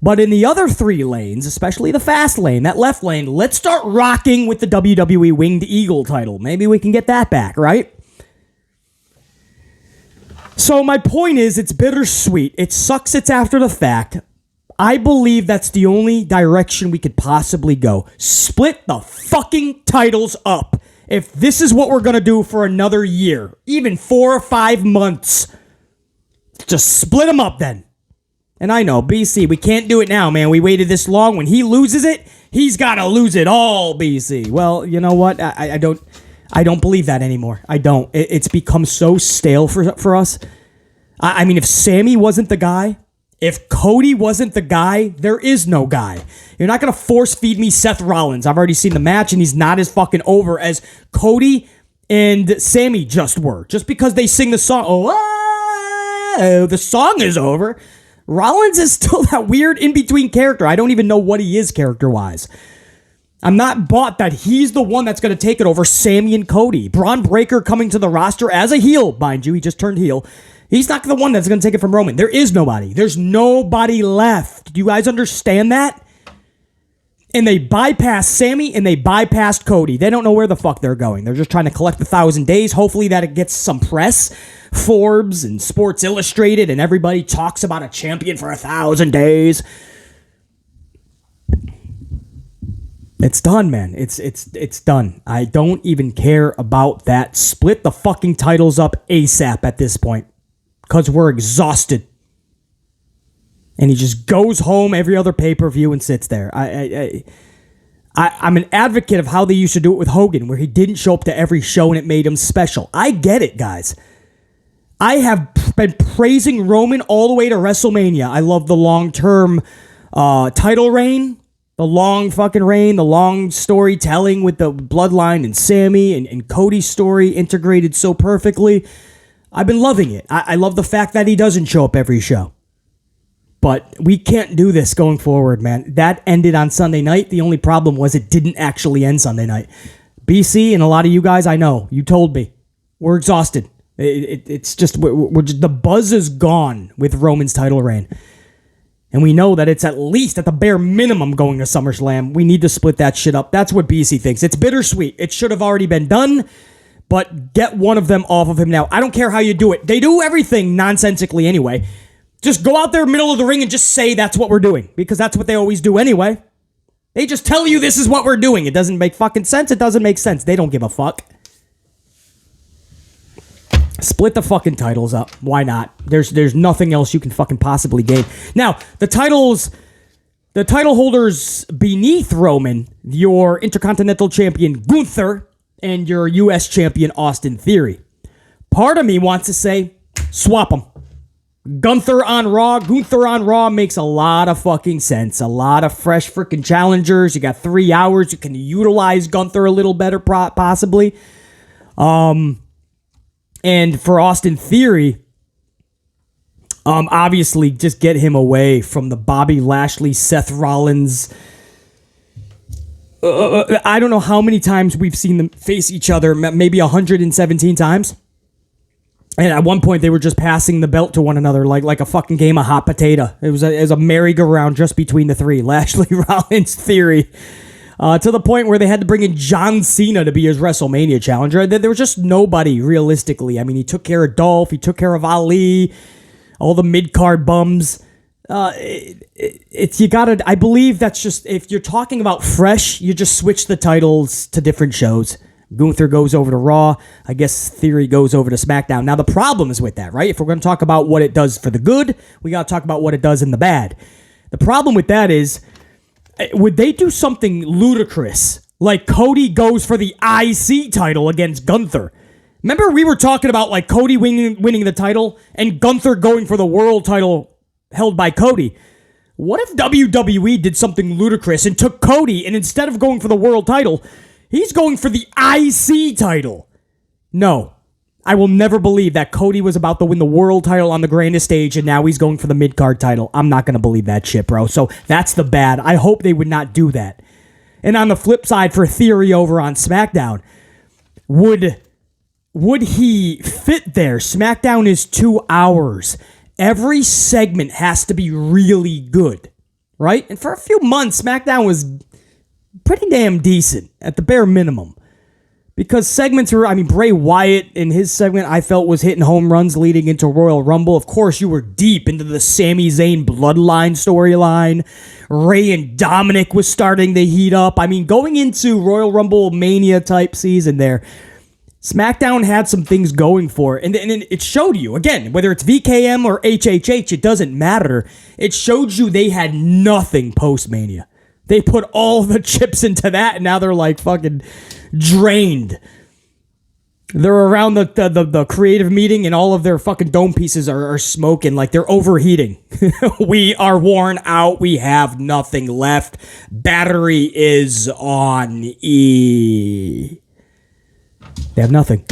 But in the other 3 lanes, especially the fast lane, that left lane, let's start rocking with the WWE Winged Eagle title. Maybe we can get that back, right? So my point is, it's bittersweet. It sucks it's after the fact. I believe that's the only direction we could possibly go. Split the fucking titles up. If this is what we're going to do for another year, even 4 or 5 months, just split them up then. And I know, BC, we can't do it now, man. We waited this long. When he loses it, he's got to lose it all, BC. Well, you know what? I don't believe that anymore. I don't. It's become so stale for us. I mean, if Sammy wasn't the guy, if Cody wasn't the guy, there is no guy. You're not going to force feed me Seth Rollins. I've already seen the match, and he's not as fucking over as Cody and Sammy just were. Just because they sing the song, the song is over. Rollins is still that weird in-between character. I don't even know what he is character-wise. I'm not bought that he's the one that's going to take it over Sammy and Cody. Braun Breaker coming to the roster as a heel, mind you. He just turned heel. He's not the one that's going to take it from Roman. There is nobody. There's nobody left. Do you guys understand that? And they bypassed Sammy and they bypassed Cody. They don't know where the fuck they're going. They're just trying to collect 1,000 days. Hopefully that it gets some press. Forbes and Sports Illustrated and everybody talks about a champion for 1,000 days. It's done, man. It's done. I don't even care about that. Split the fucking titles up ASAP at this point. Because we're exhausted. And he just goes home every other pay-per-view and sits there. I'm an advocate of how they used to do it with Hogan, where he didn't show up to every show and it made him special. I get it, guys. I have been praising Roman all the way to WrestleMania. I love the long-term title reign, the long fucking reign, the long storytelling with the Bloodline and Sammy and Cody's story integrated so perfectly. I've been loving it. I love the fact that he doesn't show up every show. But we can't do this going forward, man. That ended on Sunday night. The only problem was it didn't actually end Sunday night. BC and a lot of you guys, I know, you told me. We're exhausted. It's just, we're just, the buzz is gone with Roman's title reign. And we know that it's at least at the bare minimum going to SummerSlam. We need to split that shit up. That's what BC thinks. It's bittersweet. It should have already been done, but get one of them off of him now. I don't care how you do it. They do everything nonsensically anyway. Just go out there middle of the ring and just say that's what we're doing, because that's what they always do anyway. They just tell you this is what we're doing. It doesn't make fucking sense. It doesn't make sense. They don't give a fuck. Split the fucking titles up. Why not? There's nothing else you can fucking possibly gain. Now, the title holders beneath Roman, your Intercontinental Champion Gunther and your US Champion Austin Theory. Part of me wants to say, swap them. Gunther on Raw makes a lot of fucking sense. A lot of fresh freaking challengers. You got 3 hours. You can utilize Gunther a little better, possibly. And for Austin Theory, obviously just get him away from the Bobby Lashley, Seth Rollins. I don't know how many times we've seen them face each other, maybe 117 times. And at one point, they were just passing the belt to one another like a fucking game of hot potato. It was a merry-go-round just between the three. Lashley, Rollins, Theory. To the point where they had to bring in John Cena to be his WrestleMania challenger. There was just nobody, realistically. I mean, he took care of Dolph. He took care of Ali. All the mid-card bums. I believe that's just, if you're talking about fresh, you just switch the titles to different shows. Gunther goes over to Raw. I guess Theory goes over to SmackDown. Now, the problem is with that, right? If we're going to talk about what it does for the good, we got to talk about what it does in the bad. The problem with that is, would they do something ludicrous, like Cody goes for the IC title against Gunther? Remember we were talking about like Cody winning the title and Gunther going for the world title held by Cody. What if WWE did something ludicrous and took Cody, and instead of going for the world title, he's going for the IC title? No. I will never believe that Cody was about to win the world title on the grandest stage and now he's going for the mid-card title. I'm not going to believe that shit, bro. So that's the bad. I hope they would not do that. And on the flip side, for Theory over on SmackDown, would he fit there? SmackDown is 2 hours. Every segment has to be really good, right? And for a few months, SmackDown was pretty damn decent at the bare minimum. Because segments were, Bray Wyatt in his segment, I felt, was hitting home runs leading into Royal Rumble. Of course, you were deep into the Sami Zayn Bloodline storyline. Ray and Dominic was starting to heat up. Going into Royal Rumble Mania type season there, SmackDown had some things going for it. And it showed you, again, whether it's VKM or HHH, it doesn't matter. It showed you they had nothing post-Mania. They put all the chips into that, and now they're like fucking drained. They're around the creative meeting, and all of their fucking dome pieces are smoking like they're overheating. We are worn out. We have nothing left. Battery is on E. They have nothing.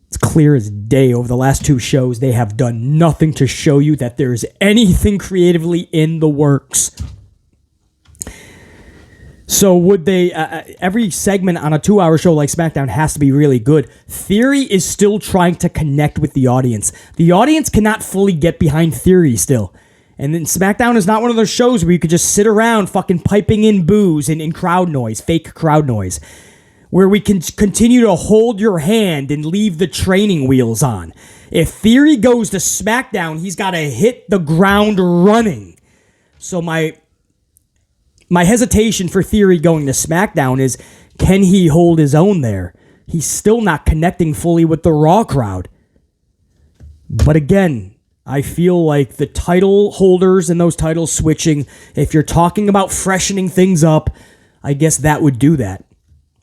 It's clear as day. Over the last two shows, they have done nothing to show you that there's anything creatively in the works. So would they, every segment on a 2-hour show like SmackDown has to be really good. Theory is still trying to connect with the audience. The audience cannot fully get behind Theory still. And then SmackDown is not one of those shows where you could just sit around fucking piping in boos and crowd noise, fake crowd noise, where we can continue to hold your hand and leave the training wheels on. If Theory goes to SmackDown, he's got to hit the ground running. So my hesitation for Theory going to SmackDown is, can he hold his own there? He's still not connecting fully with the Raw crowd. But again, I feel like the title holders and those titles switching, if you're talking about freshening things up, I guess that would do that.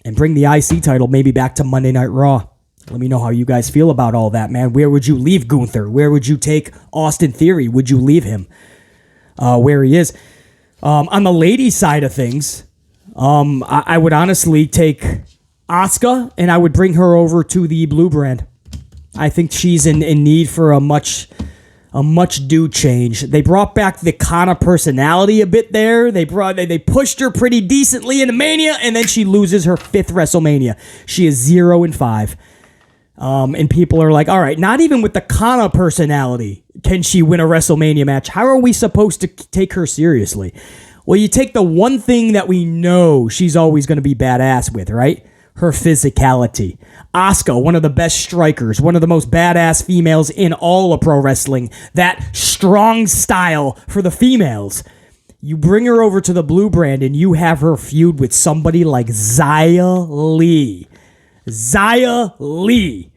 And bring the IC title maybe back to Monday Night Raw. Let me know how you guys feel about all that, man. Where would you leave Gunther? Where would you take Austin Theory? Would you leave him where he is? On the ladies' side of things, I would honestly take Asuka and I would bring her over to the Blue brand. I think she's in need for a much due change. They brought back the Kana personality a bit there. They pushed her pretty decently into Mania, and then she loses her 5th WrestleMania. She is 0-5. And people are like, all right, not even with the Kana personality can she win a WrestleMania match. How are we supposed to take her seriously? Well, you take the one thing that we know she's always going to be badass with, right? Her physicality. Asuka, one of the best strikers, one of the most badass females in all of pro wrestling. That strong style for the females. You bring her over to the Blue brand and you have her feud with somebody like Xia Li. Xia Li,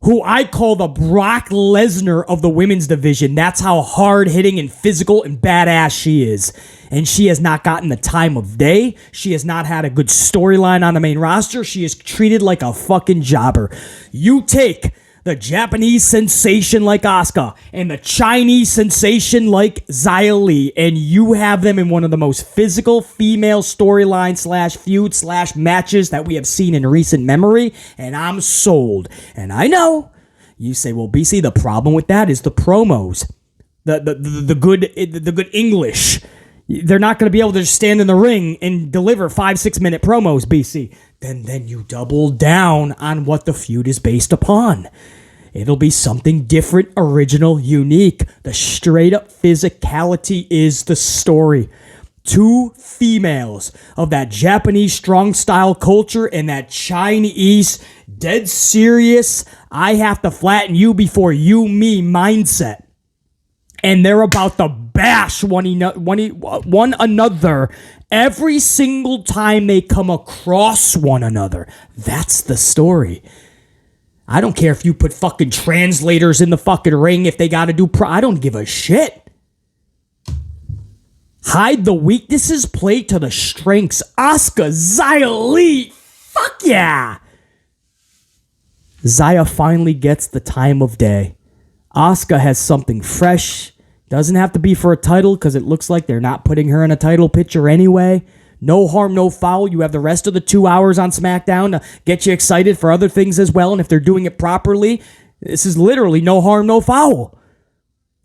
who I call the Brock Lesnar of the women's division. That's how hard-hitting and physical and badass she is. And she has not gotten the time of day. She has not had a good storyline on the main roster. She is treated like a fucking jobber. You take the Japanese sensation like Asuka and the Chinese sensation like Xia Li, and you have them in one of the most physical female storyline / feud / matches that we have seen in recent memory, and I'm sold. And I know you say, well, BC, the problem with that is the promos, the good English. They're not going to be able to just stand in the ring and deliver 5-6 minute promos, BC. Then you double down on what the feud is based upon. It'll be something different, original, unique. The straight up physicality is the story. 2 females of that Japanese strong style culture and that Chinese dead serious, I have to flatten you before you me mindset. And they're about to bash one another every single time they come across one another. That's the story. I don't care if you put fucking translators in the fucking ring if they got to do I don't give a shit. Hide the weaknesses, play to the strengths. Asuka, Xia Li, fuck yeah. Xia finally gets the time of day. Asuka has something fresh. Doesn't have to be for a title because it looks like they're not putting her in a title picture anyway. No harm, no foul. You have the rest of the 2 hours on SmackDown to get you excited for other things as well. And if they're doing it properly, this is literally no harm, no foul.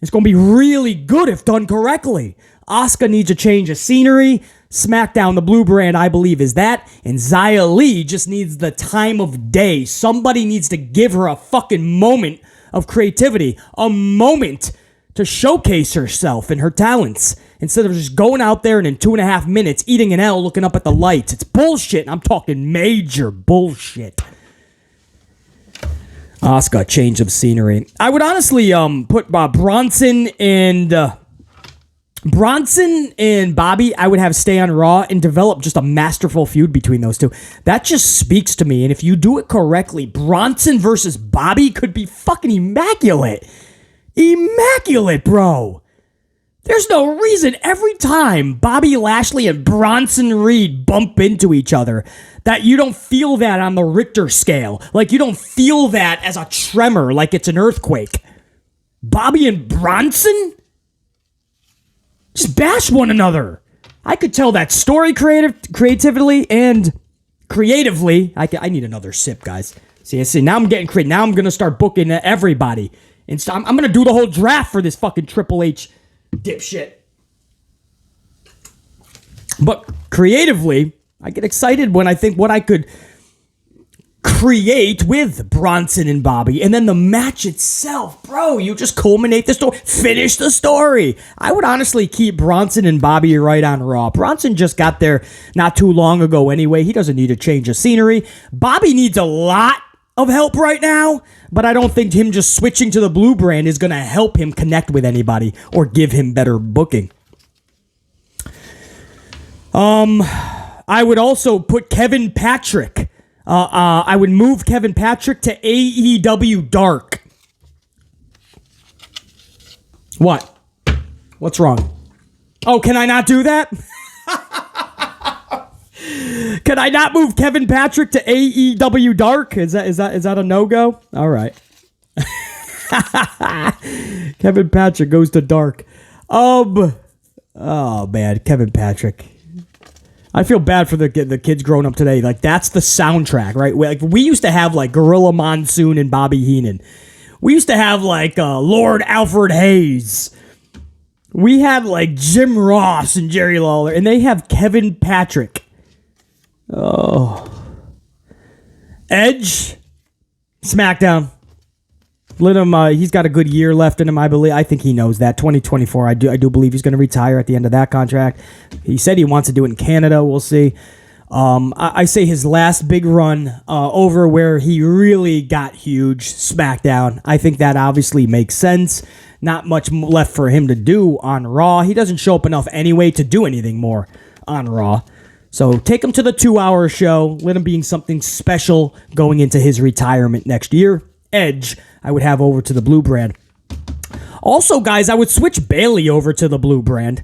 It's going to be really good if done correctly. Asuka needs a change of scenery. SmackDown, the Blue brand, I believe, is that. And Xia Li just needs the time of day. Somebody needs to give her a fucking moment of creativity. A moment to showcase herself and her talents instead of just going out there and in 2.5 minutes eating an L looking up at the lights. It's bullshit. I'm talking major bullshit. Asuka, change of scenery. I would honestly put Bronson and Bobby, I would have stay on Raw and develop just a masterful feud between those two. That just speaks to me. And if you do it correctly, Bronson versus Bobby could be fucking immaculate. Immaculate, bro. There's no reason every time Bobby Lashley and Bronson Reed bump into each other that you don't feel that on the Richter scale. Like you don't feel that as a tremor, like it's an earthquake. Bobby and Bronson? Just bash one another. I could tell that story creatively and creatively. I need another sip, guys. See, now I'm getting creative. Now I'm going to start booking everybody. And so I'm going to do the whole draft for this fucking Triple H dipshit. But creatively, I get excited when I think what I could create with Bronson and Bobby, and then the match itself, bro, you just culminate the story, finish the story. I would honestly keep Bronson and Bobby right on Raw. Bronson just got there not too long ago anyway. He doesn't need a change of scenery. Bobby needs a lot of help right now, but I don't think him just switching to the blue brand is going to help him connect with anybody or give him better booking. I would also put Kevin Patrick. I would move Kevin Patrick to AEW Dark. What? What's wrong? Oh, can I not do that? Can I not move Kevin Patrick to AEW Dark? Is that a no-go? All right. Kevin Patrick goes to Dark. Oh man, Kevin Patrick. I feel bad for the kids growing up today. Like, that's the soundtrack, right? We used to have, like, Gorilla Monsoon and Bobby Heenan. We used to have, like, Lord Alfred Hayes. We had, like, Jim Ross and Jerry Lawler. And they have Kevin Patrick. Oh. Edge. Smackdown. Let him, he's got a good year left in him, I believe. I think he knows that. 2024, I do believe he's going to retire at the end of that contract. He said he wants to do it in Canada. We'll see. I say his last big run over where he really got huge, SmackDown. I think that obviously makes sense. Not much left for him to do on Raw. He doesn't show up enough anyway to do anything more on Raw. So take him to the 2-hour show. Let him be something special going into his retirement next year. Edge, I would have over to the blue brand. Also, guys, I would switch Bayley over to the blue brand.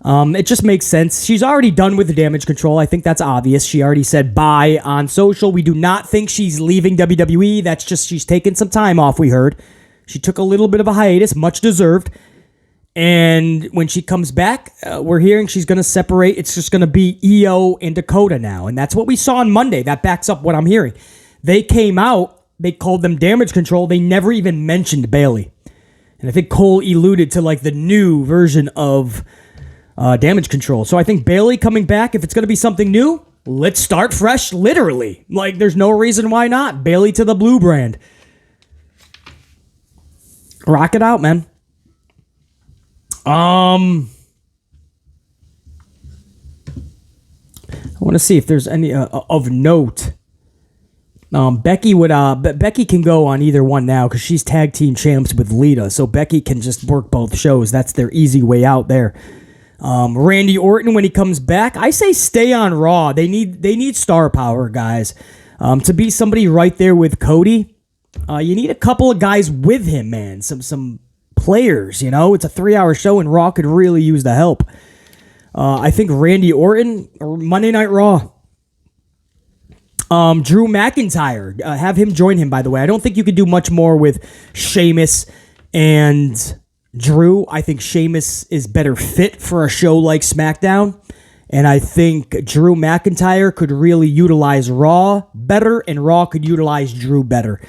It just makes sense. She's already done with the damage control. I think that's obvious. She already said bye on social. We do not think she's leaving WWE. That's just she's taking some time off, we heard. She took a little bit of a hiatus, much deserved. And when she comes back, we're hearing she's going to separate. It's just going to be Io and Dakota now. And that's what we saw on Monday. That backs up what I'm hearing. They came out. They called them damage control. They never even mentioned Bayley. And I think Cole alluded to like the new version of damage control. So I think Bayley coming back, if it's going to be something new, let's start fresh, literally. Like, there's no reason why not. Bayley to the blue brand. Rock it out, man. I want to see if there's any of note. Becky can go on either one now because she's tag team champs with Lita, so Becky can just work both shows. That's their easy way out there. Randy Orton, when he comes back, I say stay on Raw. They need star power, guys. To be somebody right there with Cody, you need a couple of guys with him, man. Some players, you know. It's a 3-hour show, and Raw could really use the help. I think Randy Orton or Monday Night Raw. Drew McIntyre, have him join him, by the way. I don't think you could do much more with Sheamus and Drew. I think Sheamus is better fit for a show like SmackDown. And I think Drew McIntyre could really utilize Raw better, and Raw could utilize Drew better.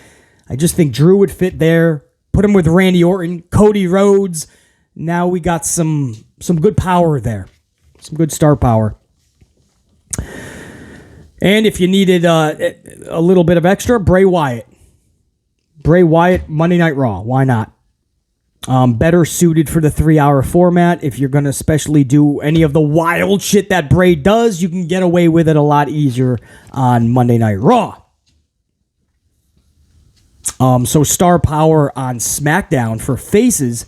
I just think Drew would fit there. Put him with Randy Orton, Cody Rhodes. Now we got some good power there. Some good star power. And if you needed a little bit of extra, Bray Wyatt. Bray Wyatt, Monday Night Raw. Why not? Better suited for the 3-hour format. If you're going to especially do any of the wild shit that Bray does, you can get away with it a lot easier on Monday Night Raw. So star power on SmackDown for faces.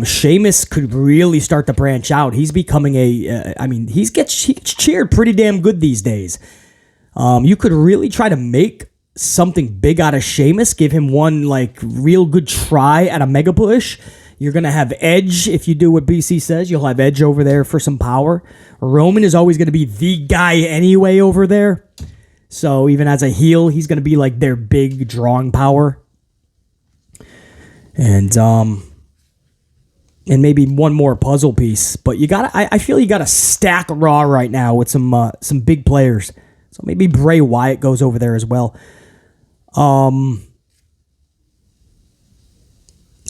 Sheamus could really start to branch out. He's becoming he gets cheered pretty damn good these days. You could really try to make something big out of Sheamus. Give him one like real good try at a mega push. You're going to have Edge. If you do what BC says, you'll have Edge over there for some power. Roman is always going to be the guy anyway over there. So even as a heel, he's going to be like their big drawing power. And maybe one more puzzle piece. But I feel you gotta stack Raw right now with some big players. So maybe Bray Wyatt goes over there as well.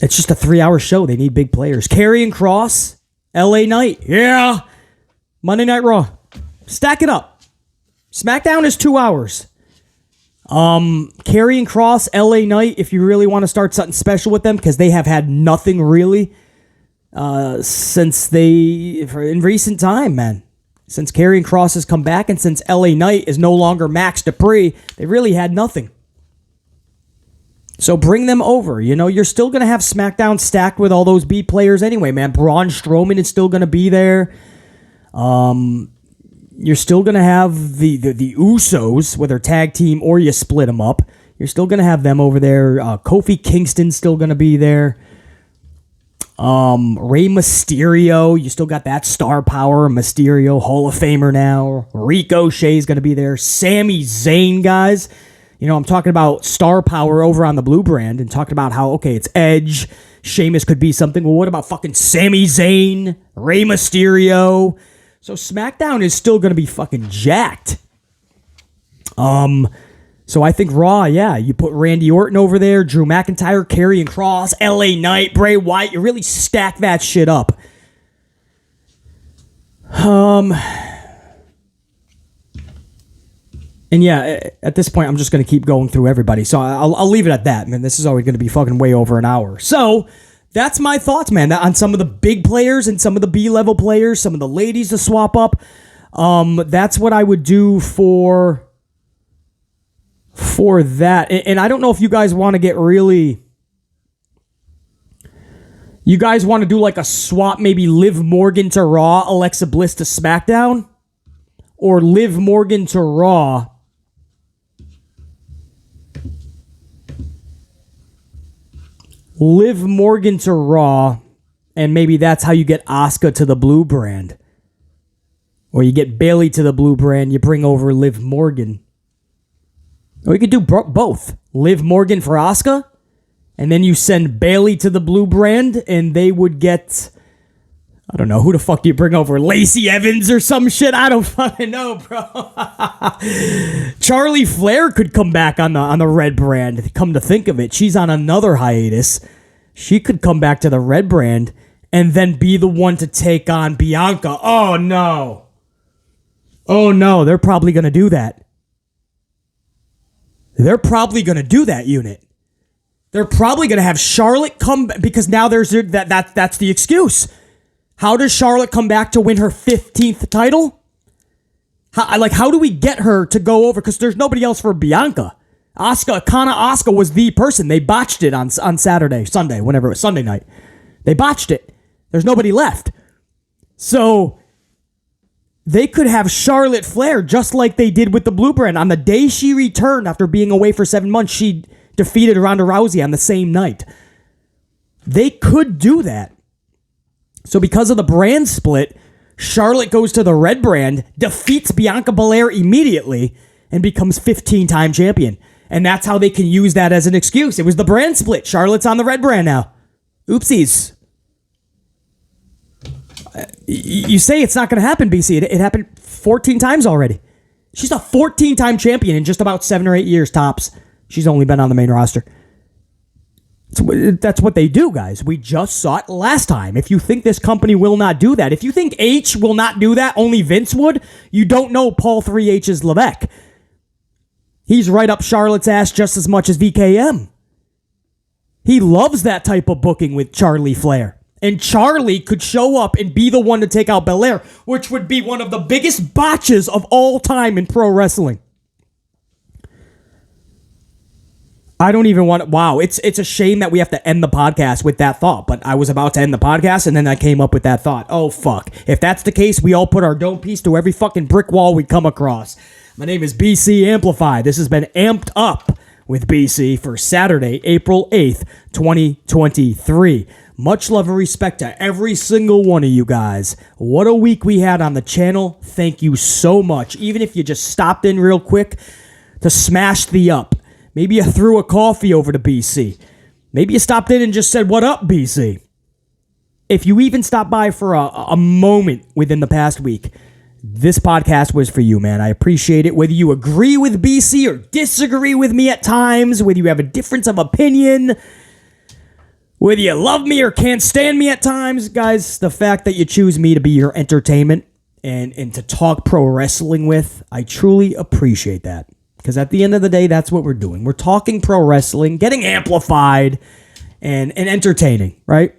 It's just a 3-hour show. They need big players. Karrion Kross, LA Knight. Yeah. Monday Night Raw. Stack it up. SmackDown is 2 hours. Karrion Kross, LA Knight, if you really want to start something special with them, because they have had nothing really in recent time, man. Since Karrion Kross has come back and since LA Knight is no longer Max Dupree, they really had nothing. So bring them over. You know, you're still going to have SmackDown stacked with all those B players anyway, man. Braun Strowman is still going to be there. You're still going to have the Usos, whether tag team or you split them up. You're still going to have them over there. Kofi Kingston's still going to be there. Rey Mysterio, you still got that star power. Mysterio, Hall of Famer now. Ricochet's going to be there. Sami Zayn, guys. You know, I'm talking about star power over on the Blue brand and talking about how, okay, it's Edge. Sheamus could be something. Well, what about fucking Sami Zayn? Rey Mysterio? So SmackDown is still going to be fucking jacked. So I think Raw, yeah, you put Randy Orton over there, Drew McIntyre, Karrion Kross, LA Knight, Bray Wyatt. You really stack that shit up. And yeah, at this point, I'm just going to keep going through everybody. So I'll leave it at that, man. This is always going to be fucking way over an hour. So that's my thoughts, man, on some of the big players and some of the B-level players, some of the ladies to swap up. That's what I would do for that. And I don't know if you guys want to get really... You guys want to do like a swap, maybe Liv Morgan to Raw, Alexa Bliss to SmackDown? Or Liv Morgan to Raw, Liv Morgan to Raw, and maybe that's how you get Asuka to the Blue brand. Or you get Bayley to the Blue brand, you bring over Liv Morgan. Or you could do both. Liv Morgan for Asuka, and then you send Bayley to the Blue brand, and they would get... I don't know, who the fuck do you bring over? Lacey Evans or some shit? I don't fucking know, bro. Charlie Flair could come back on the red brand. Come to think of it, she's on another hiatus. She could come back to the red brand and then be the one to take on Bianca. Oh, no. Oh, no, they're probably going to do that. They're probably going to do that, unit. They're probably going to have Charlotte come... Because now there's that's the excuse. How does Charlotte come back to win her 15th title? How do we get her to go over? Because there's nobody else for Bianca. Asuka was the person. They botched it on Sunday, whenever it was Sunday night. They botched it. There's nobody left. So they could have Charlotte Flair just like they did with the Blue brand. On the day she returned after being away for 7 months, she defeated Ronda Rousey on the same night. They could do that. So because of the brand split, Charlotte goes to the red brand, defeats Bianca Belair immediately, and becomes 15-time champion. And that's how they can use that as an excuse. It was the brand split. Charlotte's on the red brand now. Oopsies. You say it's not going to happen, BC. It happened 14 times already. She's a 14-time champion in just about 7 or 8 years tops. She's only been on the main roster. That's what they do, guys. We just saw it last time. If you think this company will not do that, if you think H will not do that, only Vince would, you don't know Paul 3H's Levesque. He's right up Charlotte's ass just as much as VKM. He loves that type of booking with Charlie Flair. And Charlie could show up and be the one to take out Belair, which would be one of the biggest botches of all time in pro wrestling. I don't even want to... Wow, it's a shame that we have to end the podcast with that thought, but I was about to end the podcast, and then I came up with that thought. Oh, fuck. If that's the case, we all put our dome piece to every fucking brick wall we come across. My name is BC Amplified. This has been Amped Up with BC for Saturday, April 8th, 2023. Much love and respect to every single one of you guys. What a week we had on the channel. Thank you so much. Even if you just stopped in real quick to smash the up. Maybe you threw a coffee over to BC. Maybe you stopped in and just said, "What up, BC?" If you even stopped by for a moment within the past week, this podcast was for you, man. I appreciate it. Whether you agree with BC or disagree with me at times, whether you have a difference of opinion, whether you love me or can't stand me at times, guys, the fact that you choose me to be your entertainment and to talk pro wrestling with, I truly appreciate that. Because at the end of the day, that's what we're doing. We're talking pro wrestling, getting amplified, and entertaining, right?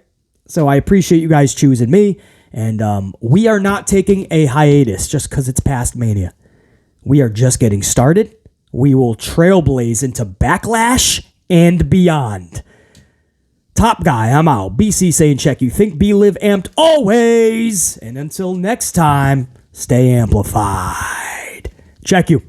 So I appreciate you guys choosing me. And we are not taking a hiatus just because it's past Mania. We are just getting started. We will trailblaze into Backlash and beyond. Top guy, I'm out. BC saying check you think, be live amped always. And until next time, stay amplified. Check you.